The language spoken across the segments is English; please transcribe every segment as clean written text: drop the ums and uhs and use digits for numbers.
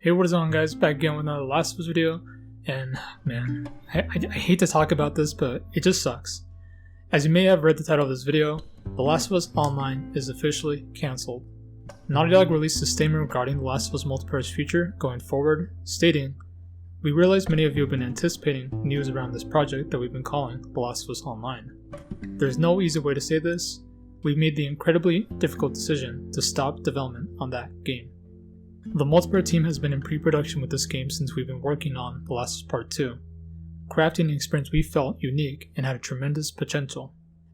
Hey, what is on, guys? Back again with another Last of Us video, and man, I hate to talk about this, but it just sucks. As you may have read the title of this video, The Last of Us Online is officially cancelled. Naughty Dog released a statement regarding The Last of Us multiplayer's future going forward, stating, "We realize many of you have been anticipating news around this project that we've been calling The Last of Us Online. There's no easy way to say this. We've made the incredibly difficult decision to stop development on that game. The multiplayer team has been in pre-production with this game since we've been working on The Last of Us Part 2, crafting an experience we felt unique and had a tremendous potential.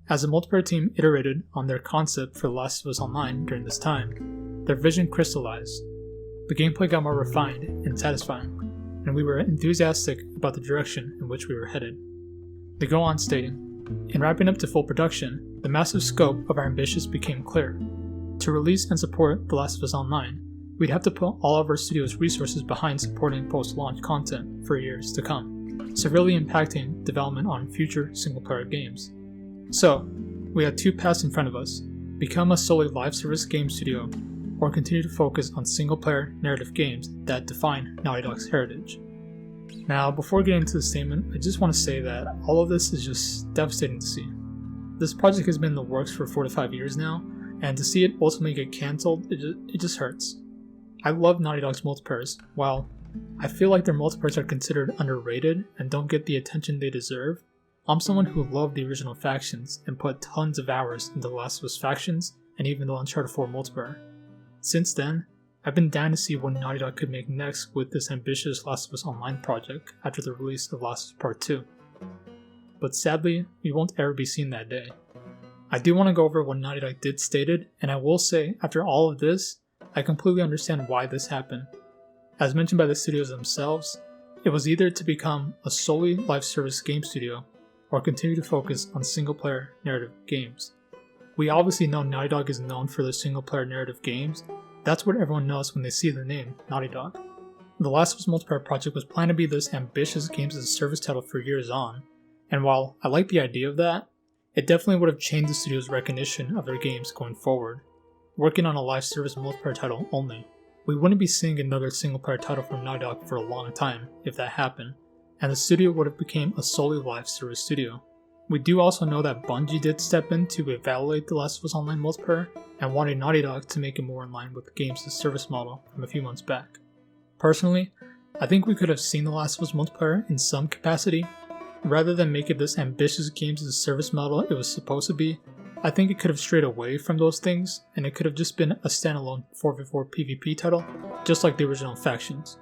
As the multiplayer team iterated on their concept for The Last of Us Online during this time, their vision crystallized. The gameplay got more refined and satisfying, and we were enthusiastic about the direction in which we were headed." They go on stating, "In wrapping up to full production, the massive scope of our ambitions became clear. To release and support The Last of Us Online, we'd have to put all of our studio's resources behind supporting post-launch content for years to come, severely impacting development on future single-player games. So, we had two paths in front of us: become a solely live-service game studio, or continue to focus on single-player narrative games that define Naughty Dog's heritage." Now, before getting into the statement, I just want to say that all of this is just devastating to see. This project has been in the works for 4 to 5 years now, and to see it ultimately get cancelled, it just hurts. I love Naughty Dog's multiplayers. While I feel like their multiplayers are considered underrated and don't get the attention they deserve, I'm someone who loved the original factions and put tons of hours into The Last of Us factions and even the Uncharted 4 multiplayer. Since then, I've been down to see what Naughty Dog could make next with this ambitious Last of Us Online project after the release of Last of Us Part 2. But sadly, we won't ever be seeing that day. I do want to go over what Naughty Dog did stated, and I will say, after all of this, I completely understand why this happened. As mentioned by the studios themselves, it was either to become a solely live service game studio or continue to focus on single player narrative games. We obviously know Naughty Dog is known for their single player narrative games. That's what everyone knows when they see the name Naughty Dog. The Last of Us multiplayer project was planned to be this ambitious games as a service title for years on, and while I like the idea of that, it definitely would have changed the studio's recognition of their games going forward. Working on a live service multiplayer title only, we wouldn't be seeing another single player title from Naughty Dog for a long time if that happened, and the studio would have become a solely live service studio. We do also know that Bungie did step in to evaluate The Last of Us Online multiplayer and wanted Naughty Dog to make it more in line with the game's service model from a few months back. Personally, I think we could have seen The Last of Us multiplayer in some capacity. Rather than make it this ambitious games as a service model it was supposed to be, I think it could have strayed away from those things, and it could have just been a standalone 4v4 PvP title, just like the original factions.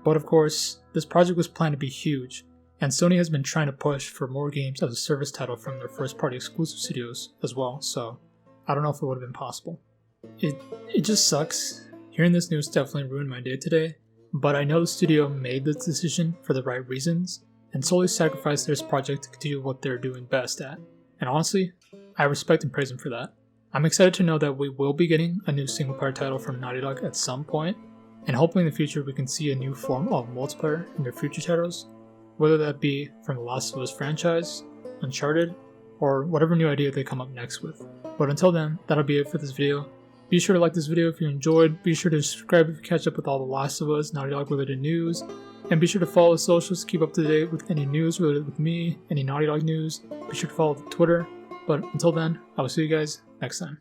But of course, this project was planned to be huge, and Sony has been trying to push for more games as a service title from their first-party exclusive studios as well, so I don't know if it would have been possible. It just sucks. Hearing this news definitely ruined my day today, but I know the studio made this decision for the right reasons, and solely sacrificed this project to continue what they're doing best at. And honestly, I respect and praise them for that. I'm excited to know that we will be getting a new single-player title from Naughty Dog at some point, and hopefully in the future we can see a new form of multiplayer in their future titles, whether that be from the Last of Us franchise, Uncharted, or whatever new idea they come up next with. But until then, that'll be it for this video. Be sure to like this video if you enjoyed, be sure to subscribe if you catch up with all the Last of Us Naughty Dog related news, and be sure to follow the socials to keep up to date with any news related with me, any Naughty Dog news. Be sure to follow the Twitter. But until then, I will see you guys next time.